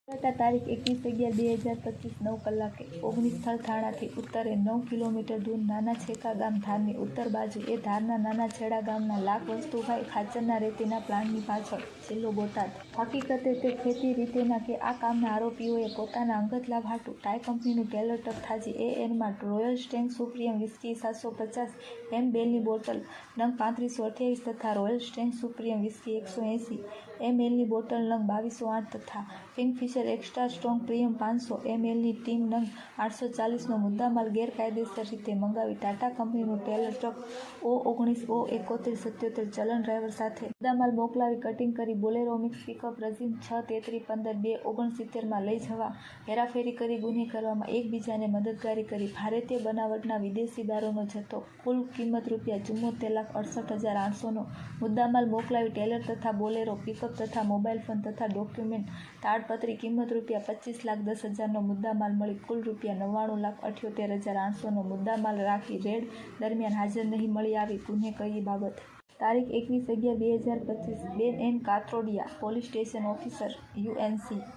તારીખ 21/11/2025 9 કલાકે 19 સ્થળ થાણાથી ઉત્તરે 9 કિલોમીટર દૂર નાના છેકા ગામ ધારની ઉત્તર બાજુ એ ધારના નાના છેડા ગામના લાખ વસ્તુભાઈ ખાચરના રેતીના પ્લાન્ટની પાછળ જિલ્લો બોટાદ। હકીકતે તે ખેતી રીતેના કે આ કામના આરોપીઓએ પોતાના અંગત લાભ હાટુ ટાઈ કંપનીનું ટેલર ટક થાજી એનમાં રોયલ સ્ટેન્ગ સુપ્રીમ વિસ્કી 750 mlની બોટલ નંગ 3528 તથા રોયલ સ્ટેન્ગ સુપ્રીમ વિસ્કી 180 mlની બોટલ નંગ 2208 તથા કિંગફિશર એક્સ્ટ્રા સ્ટ્રોંગ પ્રીમિયમ 500 mlની ટીમ નંગ 840નો મુદ્દામાલ ગેરકાયદેસર રીતે મંગાવી ટાટા કંપનીનું ટેલર ટ્રક O19O7177 ચલણ ડ્રાઈવર સાથે મુદ્દામાલ મોકલાવી કટિંગ કરી બોલેરો મિક્સ પિકઅપ રઝીન 63315-269માં લઈ જવા હેરાફેરી કરી ગુને કરવામાં એકબીજાને મદદગારી કરી ભારતીય બનાવટના વિદેશી દારૂનો જથ્થો કુલ કિંમત ₹64,68,800નો મુદ્દામાલ મોકલાવી ટેલર તથા બોલેરો પિકઅપ તથા મોબાઈલ ફોન તથા ડોક્યુમેન્ટ તાડપત્રી કિંમત ₹25,10,000નો મુદ્દામાલ મળી કુલ ₹99,78,800નો મુદ્દામાલ રાખી રેડ દરમિયાન હાજર નહીં મળી આવી ગુને કઈ બાબત તારીખ 21/11/2025 બેન N Katrodia police station officer UNC